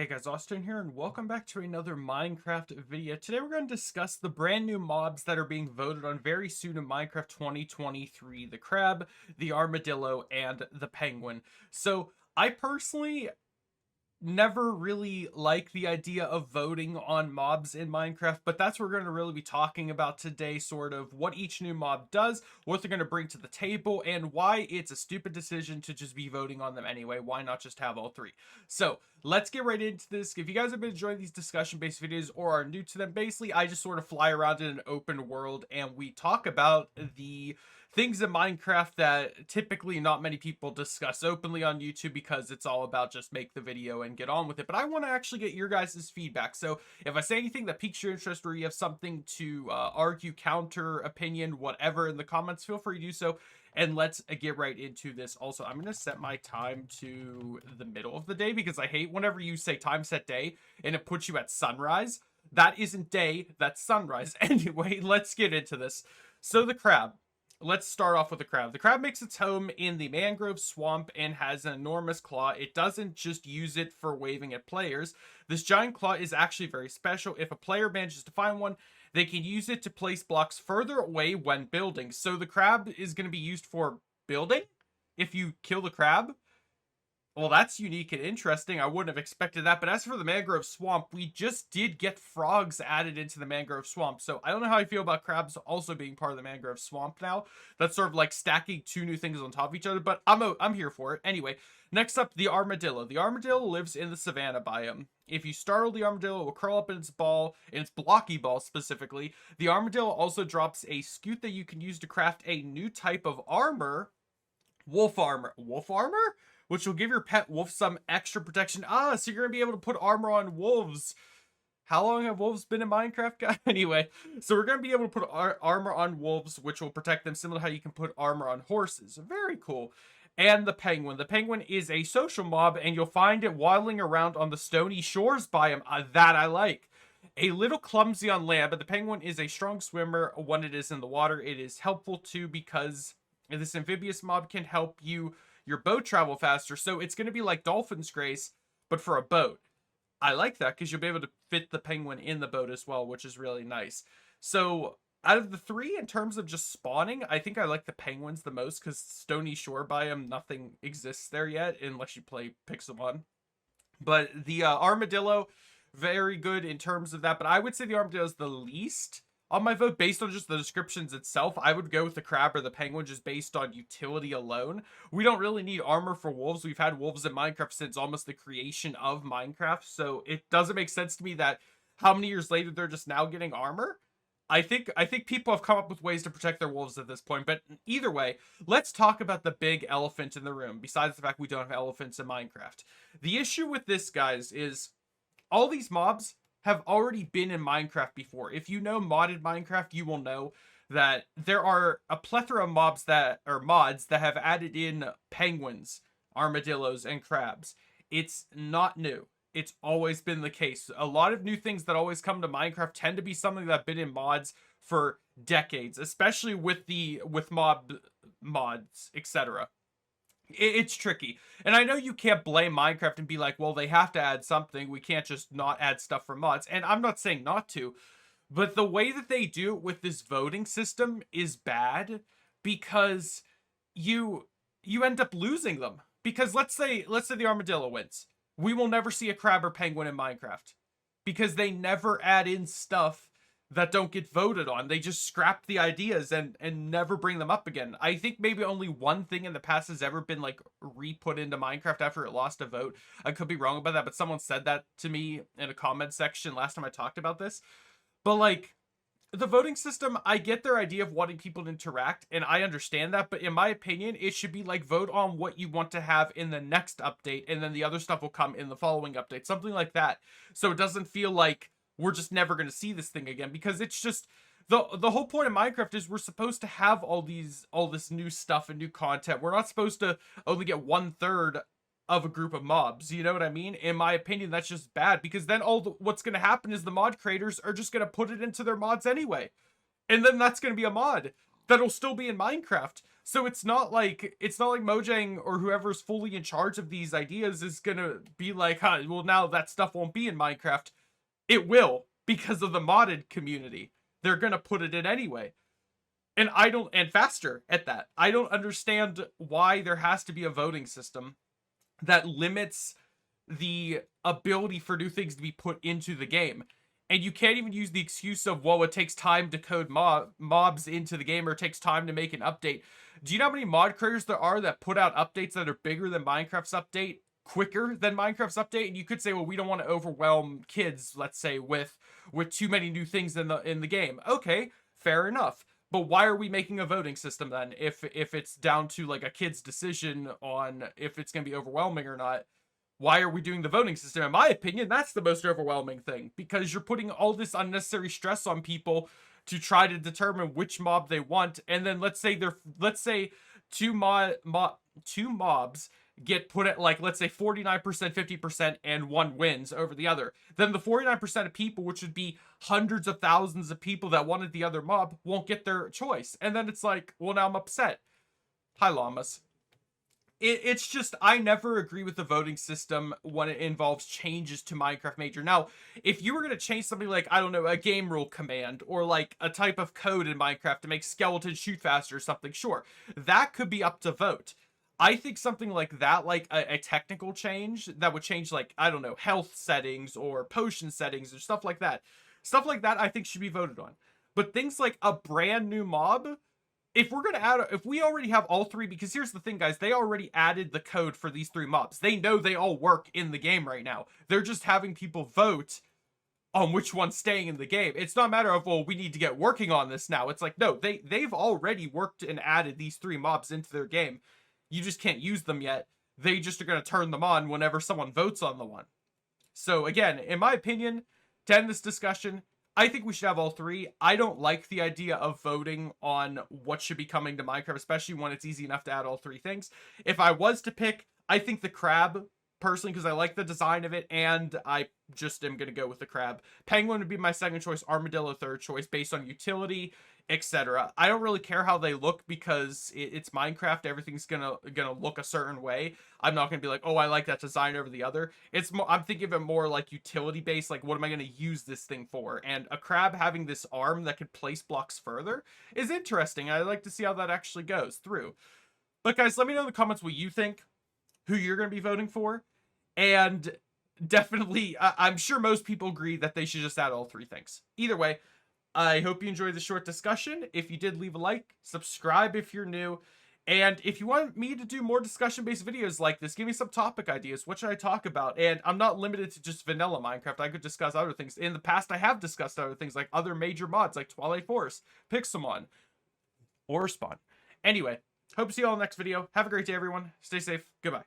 Hey guys, Austin here, and welcome back to another Minecraft video. Today we're going to discuss the brand new mobs that are being voted on very soon in Minecraft 2023. The crab, the armadillo, and the penguin. So, I personally never really like the idea of voting on mobs in Minecraft, but that's what we're going to really be talking about today, sort of what each new mob does, what they're going to bring to the table, and why it's a stupid decision to just be voting on them anyway. Why not just have all three? So let's get right into this. If you guys have been enjoying these discussion-based videos or are new to them, basically I just sort of fly around in an open world and we talk about the things in Minecraft that typically not many people discuss openly on YouTube because it's all about just make the video and get on with it. But I want to actually get your guys' feedback. So if I say anything that piques your interest or you have something to argue, counter, opinion, whatever in the comments, feel free to do so. And let's get right into this. Also, I'm going to set my time to the middle of the day because I hate whenever you say time set day and it puts you at sunrise. That isn't day, that's sunrise. Anyway, let's get into this. So the crab. Let's start off with the crab. The crab makes its home in the mangrove swamp and has an enormous claw. It doesn't just use it for waving at players. This giant claw is actually very special. If a player manages to find one, they can use it to place blocks further away when building. So the crab is going to be used for building if you kill the crab. Well, that's unique and interesting. I wouldn't have expected that. But as for the mangrove swamp, we just did get frogs added into the mangrove swamp. So I don't know how I feel about crabs also being part of the mangrove swamp now. That's sort of like stacking two new things on top of each other. But I'm here for it. Anyway, next up, the armadillo. The armadillo lives in the savanna biome. If you startle the armadillo, it will curl up in its ball, in its blocky ball specifically. The armadillo also drops a scute that you can use to craft a new type of armor. Wolf armor. Wolf armor? Which will give your pet wolf some extra protection. So you're going to be able to put armor on wolves. How long have wolves been in Minecraft, guys? Anyway, so we're going to be able to put armor on wolves, which will protect them, similar to how you can put armor on horses. Very cool. And the penguin. The penguin is a social mob, and you'll find it waddling around on the stony shores biome. That I like. A little clumsy on land, but the penguin is a strong swimmer when it is in the water. It is helpful too because this amphibious mob can help your boat travel faster. So it's going to be like Dolphin's Grace, but for a boat. I like that because you'll be able to fit the penguin in the boat as well, which is really nice. So out of the three, in terms of just spawning, I think I like the penguins the most because Stony Shore biome, nothing exists there yet unless you play Pixelmon. But the armadillo, very good in terms of that. But I would say the armadillo is the least on my vote based on just the descriptions itself. I would go with the crab or the penguin just based on utility alone. We don't really need armor for wolves. We've had wolves in Minecraft since almost the creation of Minecraft. So it doesn't make sense to me that how many years later they're just now getting armor. I think people have come up with ways to protect their wolves at this point. But either way, let's talk about the big elephant in the room. Besides the fact we don't have elephants in Minecraft. The issue with this, guys, is all these mobs have already been in Minecraft before. If you know modded Minecraft, you will know that there are a plethora of mobs that are mods that have added in penguins, armadillos, and crabs. It's not new. It's always been the case. A lot of new things that always come to Minecraft tend to be something that have been in mods for decades, especially with mods, etc. It's tricky. And I know you can't blame Minecraft and be like, well, they have to add something. We can't just not add stuff for mods. And I'm not saying not to, but the way that they do it with this voting system is bad because you end up losing them. Because let's say the armadillo wins. We will never see a crab or penguin in Minecraft because they never add in stuff that don't get voted on. They just scrap the ideas and never bring them up again. I think maybe only one thing in the past has ever been like re-put into Minecraft after it lost a vote. I could be wrong about that, but someone said that to me in a comment section last time I talked about this. But like the voting system, I get their idea of wanting people to interact and I understand that, but in my opinion, it should be like vote on what you want to have in the next update and then the other stuff will come in the following update, something like that. So it doesn't feel like we're just never going to see this thing again because it's just the whole point of Minecraft is we're supposed to have all this new stuff and new content. We're not supposed to only get 1/3 of a group of mobs. You know what I mean? In my opinion, that's just bad because then what's going to happen is the mod creators are just going to put it into their mods anyway. And then that's going to be a mod. that'll still be in Minecraft. So it's not like Mojang or whoever's fully in charge of these ideas is gonna be like, huh, well, now that stuff won't be in Minecraft. It will, because of the modded community. They're gonna put it in anyway. And and faster at that. I don't understand why there has to be a voting system that limits the ability for new things to be put into the game. And you can't even use the excuse of, well, it takes time to code mobs into the game, or it takes time to make an update. Do you know how many mod creators there are that put out updates that are bigger than Minecraft's update, quicker than Minecraft's update? And you could say, well, we don't want to overwhelm kids, let's say, with too many new things in the game. Okay, fair enough. But why are we making a voting system then if it's down to like a kid's decision on if it's going to be overwhelming or not? Why are we doing the voting system? In my opinion, that's the most overwhelming thing, because you're putting all this unnecessary stress on people to try to determine which mob they want. And then let's say two mobs get put at, like, let's say 49%, 50%, and one wins over the other. Then the 49% of people, which would be hundreds of thousands of people that wanted the other mob, won't get their choice. And then it's like, well, now I'm upset. Hi, llamas. It's just, I never agree with the voting system when it involves changes to Minecraft Major. Now, if you were going to change something like, I don't know, a game rule command, or like a type of code in Minecraft to make skeletons shoot faster or something, sure, that could be up to vote. I think something like that, like a technical change that would change, like, I don't know, health settings or potion settings or stuff like that, I think should be voted on. But things like a brand new mob, if we're going to add, if we already have all three, because here's the thing, guys, they already added the code for these three mobs. They know they all work in the game right now. They're just having people vote on which one's staying in the game. It's not a matter of, well, we need to get working on this now. It's like, no, they've already worked and added these three mobs into their game. You just can't use them yet. They just are going to turn them on whenever someone votes on the one. So again, in my opinion, to end this discussion, I think we should have all three. I don't like the idea of voting on what should be coming to Minecraft, especially when it's easy enough to add all three things. If I was to pick, I think the crab, personally, because I like the design of it, and I just am going to go with the crab. Penguin would be my second choice, armadillo third choice, based on utility, etc. I don't really care how they look, because it's Minecraft. Everything's gonna look a certain way. I'm not gonna be like, oh, I like that design over the other. It's more, I'm thinking of it more like utility based, like what am I gonna use this thing for? And a crab having this arm that could place blocks further is interesting. I'd like to see how that actually goes through. But guys, let me know in the comments what you think, who you're gonna be voting for, and definitely, I'm sure most people agree that they should just add all three things. Either way, I hope you enjoyed the short discussion. If you did, leave a like, subscribe if you're new, and if you want me to do more discussion-based videos like this, give me some topic ideas. What should I talk about? And I'm not limited to just vanilla Minecraft. I could discuss other things. In the past, I have discussed other things, like other major mods, like Twilight Forest, Pixelmon, or Spawn. Anyway, hope to see you all in the next video. Have a great day, everyone. Stay safe. Goodbye.